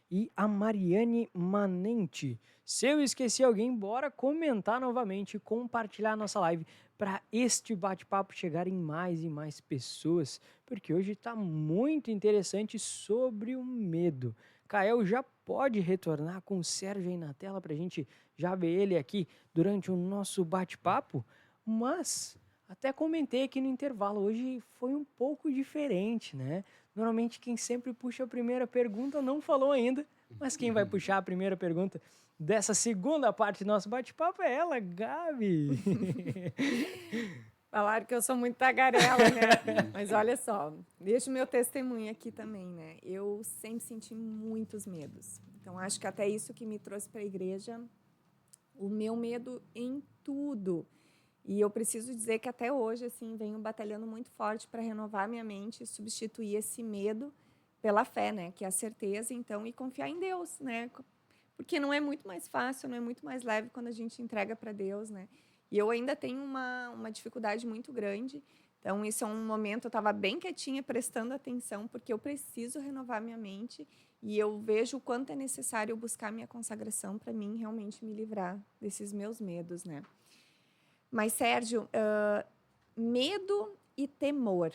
e a Mariane Manente. Se eu esqueci alguém, bora comentar novamente e compartilhar nossa live para este bate-papo chegar em mais e mais pessoas, porque hoje está muito interessante sobre o medo. Kael já pode retornar com o Sérgio aí na tela para a gente já ver ele aqui durante o nosso bate-papo, mas até comentei aqui no intervalo, hoje foi um pouco diferente, né? Normalmente quem sempre puxa a primeira pergunta não falou ainda, mas quem vai puxar a primeira pergunta dessa segunda parte do nosso bate-papo é ela, Gabi. Falaram que eu sou muito tagarela, né? Mas olha só, deixa o meu testemunho aqui também, né? Eu sempre senti muitos medos. Então, acho que até isso que me trouxe para a igreja, o meu medo em tudo. E eu preciso dizer que até hoje, assim, venho batalhando muito forte para renovar minha mente e substituir esse medo pela fé, né? Que é a certeza, então, e confiar em Deus, né? Porque não é muito mais fácil, não é muito mais leve quando a gente entrega para Deus, né? E eu ainda tenho uma dificuldade muito grande. Então, isso é um momento, eu estava bem quietinha, prestando atenção, porque eu preciso renovar minha mente e eu vejo o quanto é necessário buscar minha consagração para mim realmente me livrar desses meus medos, né? Mas, Sérgio, medo e temor,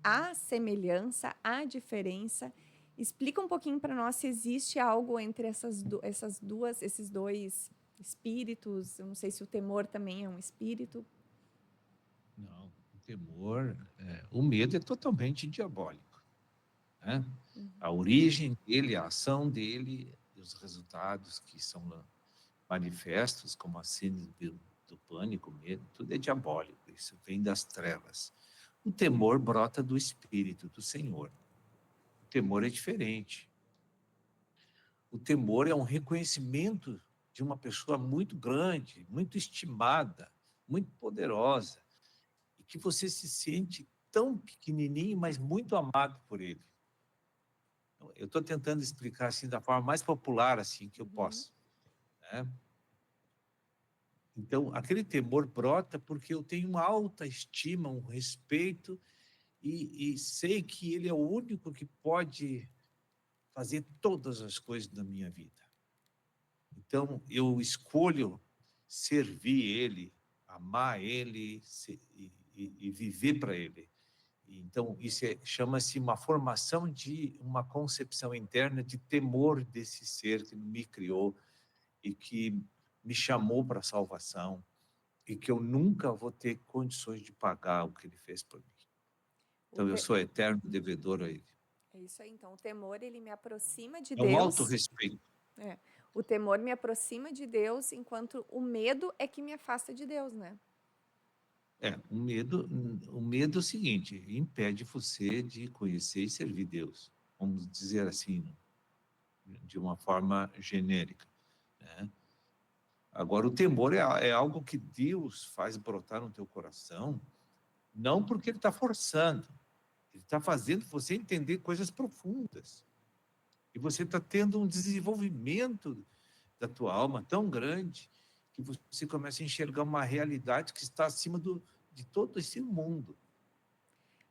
há semelhança, há diferença? Explica um pouquinho para nós se existe algo entre esses dois espíritos. Eu não sei se o temor também é um espírito. Não, o temor, o medo é totalmente diabólico, né? A origem dele, a ação dele, os resultados que são manifestos, como a síndrome do pânico, medo, tudo é diabólico, isso vem das trevas. O temor brota do Espírito do Senhor. O temor é diferente. O temor é um reconhecimento de uma pessoa muito grande, muito estimada, muito poderosa, e que você se sente tão pequenininho, mas muito amado por ele. Eu estou tentando explicar assim da forma mais popular assim que eu posso, né? Então, aquele temor brota porque eu tenho uma alta estima, um respeito e sei que ele é o único que pode fazer todas as coisas da minha vida. Então, eu escolho servir ele, amar ele e viver para ele. Então, isso chama-se uma formação de uma concepção interna de temor desse ser que me criou e que me chamou para a salvação e que eu nunca vou ter condições de pagar o que ele fez por mim. Então, eu sou eterno devedor a ele. É isso aí. Então, o temor, ele me aproxima de É Deus. um autorrespeito. O temor me aproxima de Deus, enquanto o medo é que me afasta de Deus, né? O medo é o seguinte, impede você de conhecer e servir Deus. Vamos dizer assim, de uma forma genérica, né? Agora, o temor é algo que Deus faz brotar no teu coração, não porque Ele está forçando, Ele está fazendo você entender coisas profundas. E você está tendo um desenvolvimento da tua alma tão grande que você começa a enxergar uma realidade que está acima de todo esse mundo.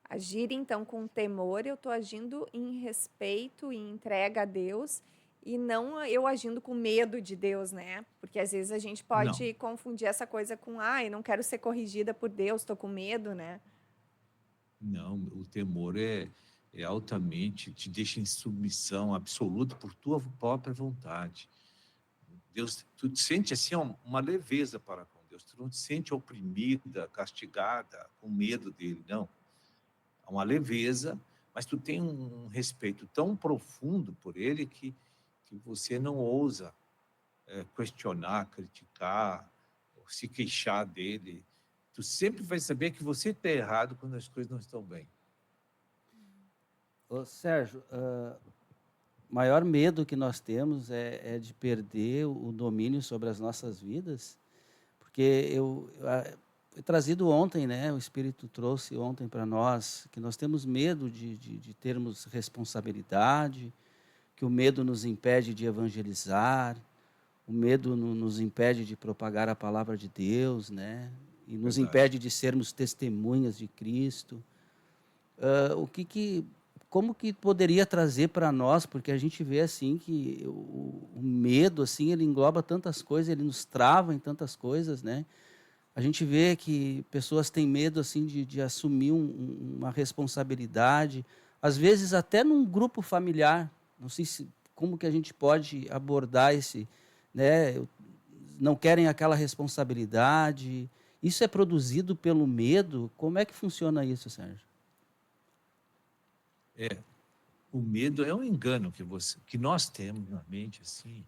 Agir, então, com temor, eu estou agindo em respeito e entrega a Deus, e não eu agindo com medo de Deus, né? Porque às vezes a gente pode confundir essa coisa com, eu não quero ser corrigida por Deus, estou com medo, né? Não, o temor é altamente, te deixa em submissão absoluta por tua própria vontade. Deus, tu te sente assim uma leveza para com Deus, tu não te sente oprimida, castigada, com medo dele, não. É uma leveza, mas tu tem um respeito tão profundo por ele que você não ousa questionar, criticar, ou se queixar dele. Tu sempre vai saber que você está errado quando as coisas não estão bem. Ô, Sérgio, o maior medo que nós temos é de perder o domínio sobre as nossas vidas, porque foi trazido ontem, né? O Espírito trouxe ontem para nós que nós temos medo de termos responsabilidade, que o medo nos impede de evangelizar, o medo nos impede de propagar a palavra de Deus, né? E nos impede de sermos testemunhas de Cristo. Como que poderia trazer para nós, porque a gente vê assim que o medo assim, ele engloba tantas coisas, ele nos trava em tantas coisas, né? A gente vê que pessoas têm medo assim de assumir uma responsabilidade, às vezes até num grupo familiar. Não sei como que a gente pode abordar esse, né? Não querem aquela responsabilidade. Isso é produzido pelo medo? Como é que funciona isso, Sérgio? O medo é um engano que nós temos na mente, assim,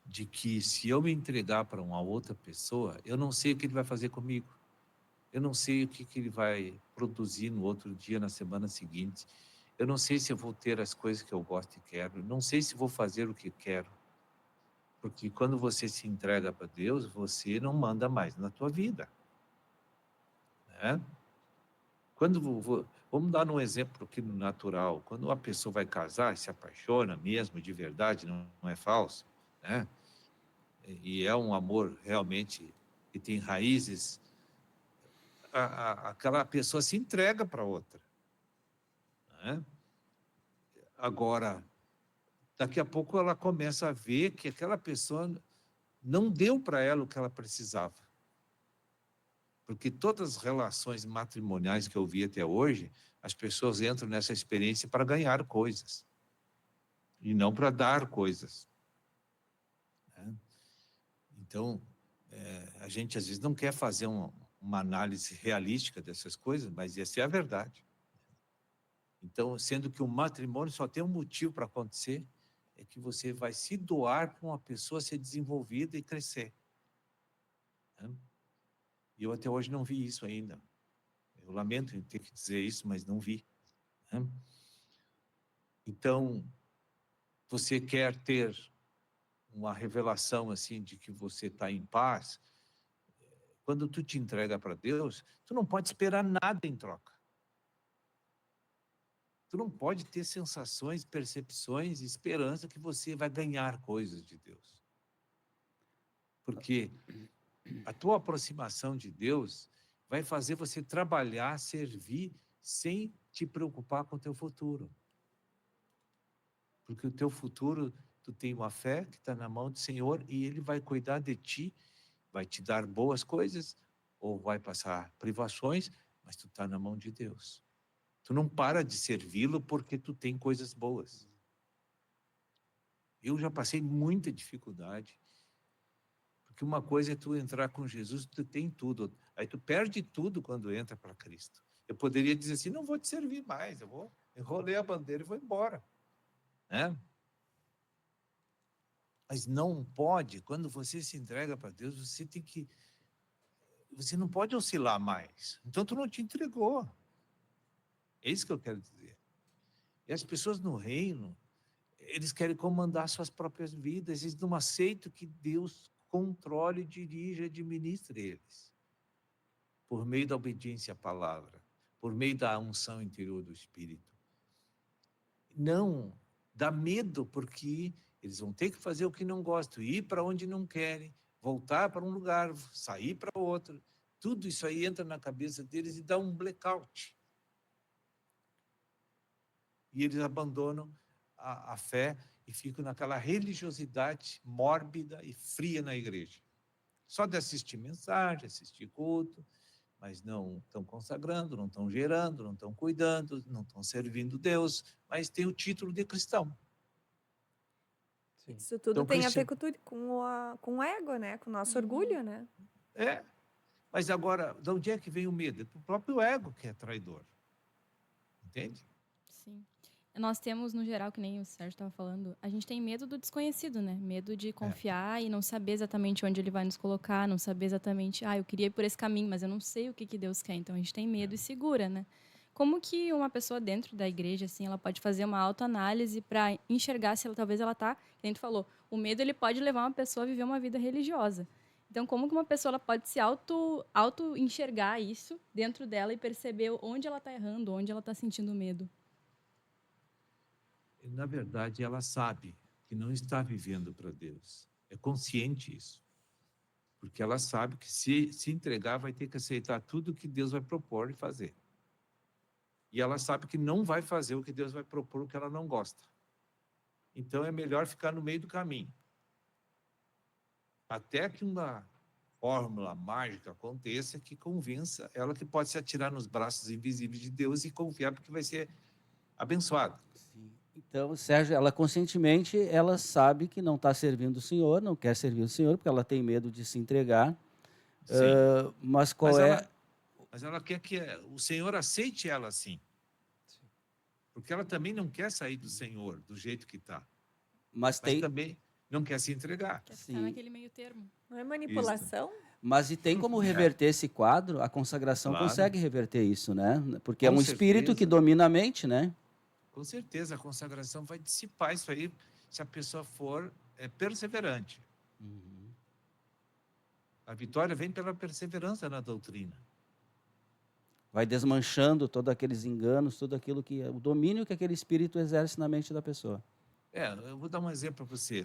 de que se eu me entregar para uma outra pessoa, eu não sei o que ele vai fazer comigo. Eu não sei o que ele vai produzir no outro dia, na semana seguinte. Eu não sei se eu vou ter as coisas que eu gosto e quero. Eu não sei se vou fazer o que quero. Porque quando você se entrega para Deus, você não manda mais na tua vida, né? Vamos dar um exemplo aqui no natural. Quando uma pessoa vai casar, se apaixona mesmo, de verdade, não é falso, né? E é um amor realmente que tem raízes, aquela pessoa se entrega para outra, né? Agora, daqui a pouco ela começa a ver que aquela pessoa não deu para ela o que ela precisava. Porque todas as relações matrimoniais que eu vi até hoje, as pessoas entram nessa experiência para ganhar coisas e não para dar coisas, né? Então, a gente às vezes não quer fazer uma análise realística dessas coisas, mas essa é a verdade. Então, sendo que o matrimônio só tem um motivo para acontecer, é que você vai se doar para uma pessoa ser desenvolvida e crescer. Né? E eu até hoje não vi isso ainda. Eu lamento em ter que dizer isso, mas não vi. Né? Então, você quer ter uma revelação assim de que você está em paz, quando tu te entrega para Deus, tu não pode esperar nada em troca. Tu não pode ter sensações, percepções, esperança que você vai ganhar coisas de Deus. Porque a tua aproximação de Deus vai fazer você trabalhar, servir, sem te preocupar com o teu futuro. Porque o teu futuro, tu tem uma fé que está na mão do Senhor e Ele vai cuidar de ti, vai te dar boas coisas, ou vai passar privações, mas tu está na mão de Deus. Tu não para de servi-lo porque tu tem coisas boas. Eu já passei muita dificuldade, porque uma coisa é tu entrar com Jesus, tu tem tudo, aí tu perde tudo quando entra para Cristo. Eu poderia dizer assim, não vou te servir mais, eu vou enrolei a bandeira e vou embora. Né? Mas não pode, quando você se entrega para Deus, você não pode oscilar mais. Então tu não te entregou. É isso que eu quero dizer. E as pessoas no reino, eles querem comandar suas próprias vidas, eles não aceitam que Deus controle, dirija, administre eles. Por meio da obediência à palavra, por meio da unção interior do Espírito. Não, dá medo, porque eles vão ter que fazer o que não gostam, ir para onde não querem, voltar para um lugar, sair para outro. Tudo isso aí entra na cabeça deles e dá um blackout. E eles abandonam a fé e ficam naquela religiosidade mórbida e fria na igreja. Só de assistir mensagem, assistir culto, mas não estão consagrando, não estão gerando, não estão cuidando, não estão servindo Deus, mas tem o título de cristão. Isso tudo Então, tem a ver com o ego, né? Com o nosso orgulho, né? É, mas agora, de onde é que vem o medo? É do próprio ego que é traidor. Entende? Sim. Nós temos, no geral, que nem o Sérgio estava falando, a gente tem medo do desconhecido, né? Medo de confiar e não saber exatamente onde ele vai nos colocar, não saber exatamente, eu queria ir por esse caminho, mas eu não sei o que Deus quer. Então, a gente tem medo e segura, né? Como que uma pessoa dentro da igreja, assim, ela pode fazer uma autoanálise para enxergar se talvez ela tá, como tu falou, o medo ele pode levar uma pessoa a viver uma vida religiosa. Então, como que uma pessoa ela pode se auto-enxergar isso dentro dela e perceber onde ela está errando, onde ela está sentindo medo? Na verdade, ela sabe que não está vivendo para Deus. É consciente isso. Porque ela sabe que se entregar, vai ter que aceitar tudo que Deus vai propor e fazer. E ela sabe que não vai fazer o que Deus vai propor, o que ela não gosta. Então, é melhor ficar no meio do caminho. Até que uma fórmula mágica aconteça que convença ela que pode se atirar nos braços invisíveis de Deus e confiar porque vai ser abençoada. Então, Sérgio, ela conscientemente, ela sabe que não está servindo o Senhor, não quer servir o Senhor, porque ela tem medo de se entregar. Mas Mas ela quer que o Senhor aceite ela assim. Porque ela também não quer sair do Senhor do jeito que está. Mas também não quer se entregar. Quer ficar naquele meio termo. Não é manipulação? Mas e tem como reverter esse quadro? A consagração consegue reverter isso, né? Porque é um espírito que domina a mente, né? Com certeza, a consagração vai dissipar isso aí se a pessoa for perseverante. A vitória vem pela perseverança na doutrina. Vai desmanchando todos aqueles enganos, tudo aquilo o domínio que aquele espírito exerce na mente da pessoa. Eu vou dar um exemplo para você.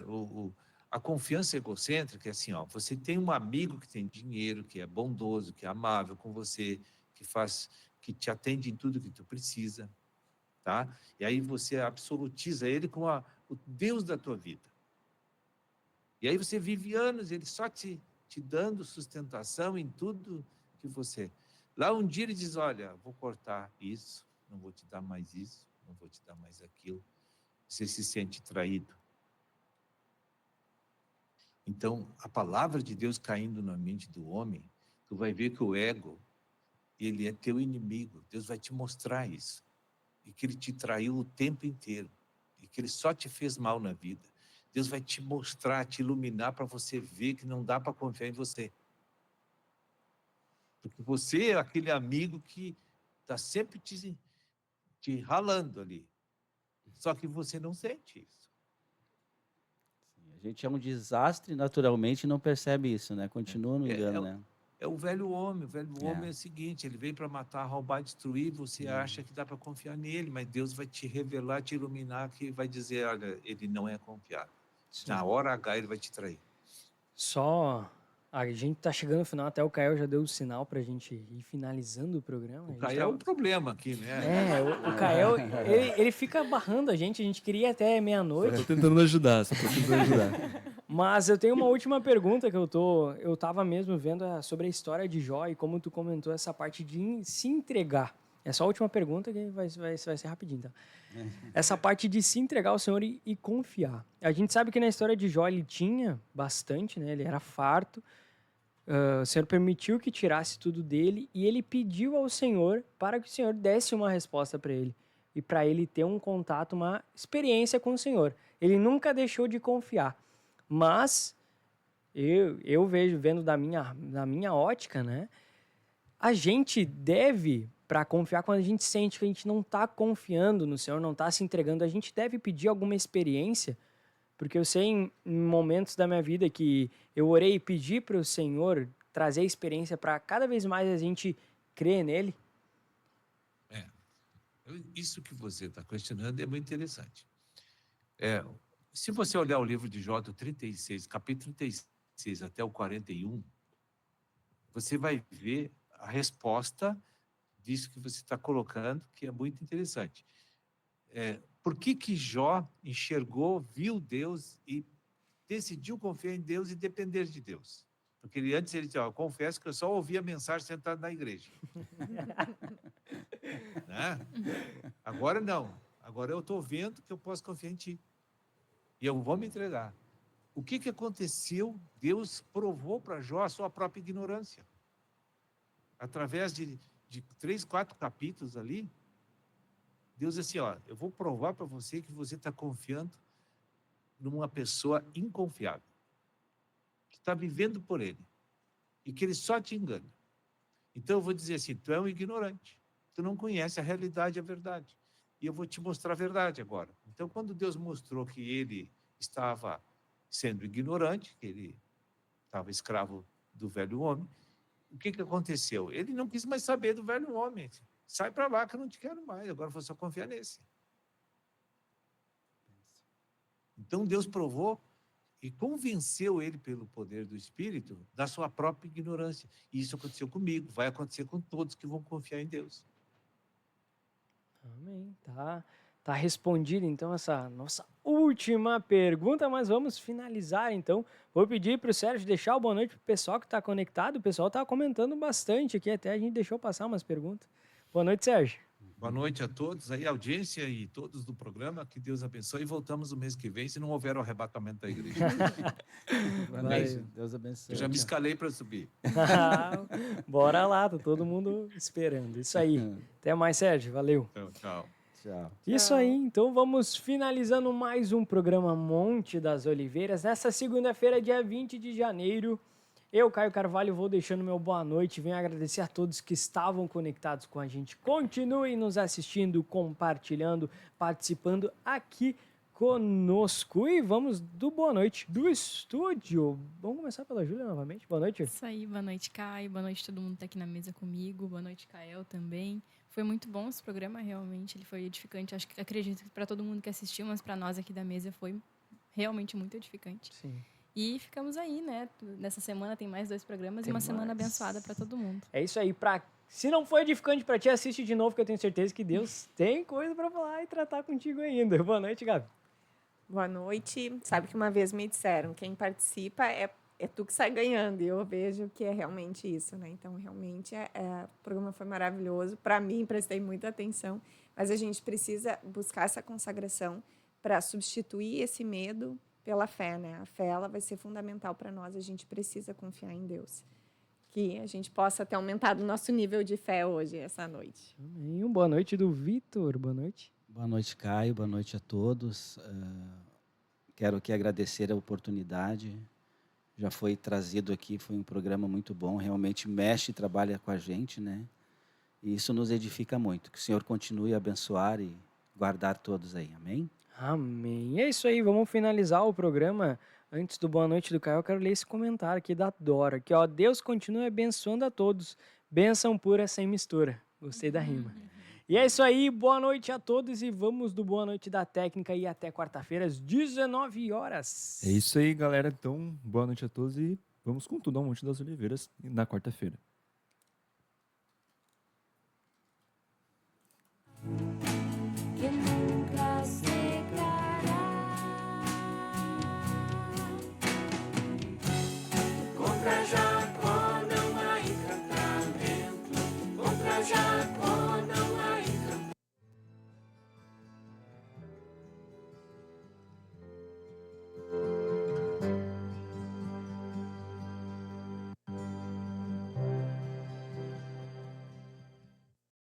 A confiança egocêntrica é assim, você tem um amigo que tem dinheiro, que é bondoso, que é amável com você, que te atende em tudo que tu precisa. Tá? E aí você absolutiza ele como o Deus da tua vida. E aí você vive anos, ele só te dando sustentação em tudo que você... Lá um dia ele diz, olha, vou cortar isso, não vou te dar mais isso, não vou te dar mais aquilo. Você se sente traído. Então, a palavra de Deus caindo na mente do homem, tu vai ver que o ego, ele é teu inimigo. Deus vai te mostrar isso. E que ele te traiu o tempo inteiro. e que ele só te fez mal na vida, Deus vai te mostrar, te iluminar para você ver que não dá para confiar em você. Porque você é aquele amigo que está sempre te ralando ali. Só que você não sente isso. A gente é um desastre naturalmente e não percebe isso, né? Continua no engano, né? É o velho homem. O velho É. homem é o seguinte, ele veio para matar, roubar, destruir, você acha que dá para confiar nele, mas Deus vai te revelar, te iluminar, que vai dizer, olha, ele não é confiável. Na hora H ele vai te trair. Só a gente tá chegando no final, até o Caio já deu o sinal pra gente ir finalizando o programa. O Caio é o problema aqui, né? O Caio, ele fica barrando a gente queria ir até meia-noite. Só tô tentando ajudar. Mas eu tenho uma última pergunta que eu tava mesmo vendo sobre a história de Jó e como tu comentou essa parte de se entregar. Essa última pergunta que vai ser rapidinho, então. Essa parte de se entregar ao Senhor e confiar. A gente sabe que na história de Jó ele tinha bastante, né? Ele era farto. O Senhor permitiu que tirasse tudo dele e ele pediu ao Senhor para que o Senhor desse uma resposta para ele. E para ele ter um contato, uma experiência com o Senhor. Ele nunca deixou de confiar. Mas eu vendo da minha ótica, né? A gente deve, para confiar, quando a gente sente que a gente não está confiando no Senhor, não está se entregando, a gente deve pedir alguma experiência, porque eu sei em momentos da minha vida que eu orei e pedi para o Senhor trazer experiência para cada vez mais a gente crer nele. Isso que você está questionando é muito interessante. Se você olhar o livro de Jó, do 36, capítulo 36 até o 41, você vai ver a resposta disso que você está colocando, que é muito interessante. Por que Jó enxergou, viu Deus e decidiu confiar em Deus e depender de Deus? Porque antes ele disse, eu confesso que eu só ouvia a mensagem sentado na igreja. Né? Agora não. Agora eu estou vendo que eu posso confiar em ti. E eu vou me entregar. O que aconteceu? Deus provou para Jó a sua própria ignorância. Através de 3, 4 capítulos ali, Deus disse assim, eu vou provar para você que você está confiando numa pessoa inconfiável, que está vivendo por ele, e que ele só te engana. Então eu vou dizer assim, tu é um ignorante, tu não conhece a realidade e a verdade, e eu vou te mostrar a verdade agora. Então quando Deus mostrou que ele estava sendo ignorante, que ele estava escravo do velho homem, o que aconteceu? Ele não quis mais saber do velho homem. Sai para lá que eu não te quero mais, agora vou só confiar nesse. Então Deus provou e convenceu ele pelo poder do Espírito da sua própria ignorância. E isso aconteceu comigo, vai acontecer com todos que vão confiar em Deus. Amém. Tá respondida então essa nossa última pergunta, mas vamos finalizar então. Vou pedir para o Sérgio deixar o boa noite para o pessoal que está conectado. O pessoal está comentando bastante aqui, até a gente deixou passar umas perguntas. Boa noite, Sérgio. Boa noite a todos aí, audiência e todos do programa. Que Deus abençoe e voltamos no mês que vem, se não houver o arrebatamento da igreja. Deus abençoe. Eu já me escalei para subir. Bora lá, tá todo mundo esperando. Isso aí. Até mais, Sérgio. Valeu. Então, tchau. Isso aí, então vamos finalizando mais um programa Monte das Oliveiras. Nessa segunda-feira, dia 20 de janeiro, eu, Caio Carvalho, vou deixando meu boa noite. Venho agradecer a todos que estavam conectados com a gente. Continuem nos assistindo, compartilhando, participando aqui conosco. E vamos do boa noite do estúdio. Vamos começar pela Júlia novamente. Boa noite. Isso aí, boa noite, Caio. Boa noite a todo mundo que tá aqui na mesa comigo. Boa noite, Kael, também. Foi muito bom esse programa, realmente. Ele foi edificante. Acredito que para todo mundo que assistiu, mas para nós aqui da mesa foi realmente muito edificante. Sim. E ficamos aí, né? Nessa semana tem mais 2 programas e uma semana abençoada para todo mundo. É isso aí. Se não foi edificante para ti, assiste de novo, que eu tenho certeza que Deus tem coisa para falar e tratar contigo ainda. Boa noite, Gabi. Boa noite. Sabe que uma vez me disseram, quem participa é tu que sai ganhando. E eu vejo que é realmente isso, né? Então, realmente, o programa foi maravilhoso. Para mim, prestei muita atenção. Mas a gente precisa buscar essa consagração para substituir esse medo pela fé, né? A fé, ela vai ser fundamental para nós. A gente precisa confiar em Deus. Que a gente possa ter aumentado o nosso nível de fé hoje, essa noite. E boa noite do Vitor. Boa noite. Boa noite, Caio. Boa noite a todos. Quero aqui agradecer a oportunidade. Já foi trazido aqui, foi um programa muito bom. Realmente mexe e trabalha com a gente, né? E isso nos edifica muito. Que o Senhor continue a abençoar e guardar todos aí. Amém? Amém. É isso aí, vamos finalizar o programa. Antes do boa noite do Caio, eu quero ler esse comentário aqui da Dora. Que, ó, Deus continue abençoando a todos. Bênção pura sem mistura. Gostei da rima. E é isso aí, boa noite a todos e vamos do Boa Noite da Técnica e até quarta-feira às 19 horas. É isso aí, galera. Então, boa noite a todos e vamos com tudo ao Monte das Oliveiras na quarta-feira. Que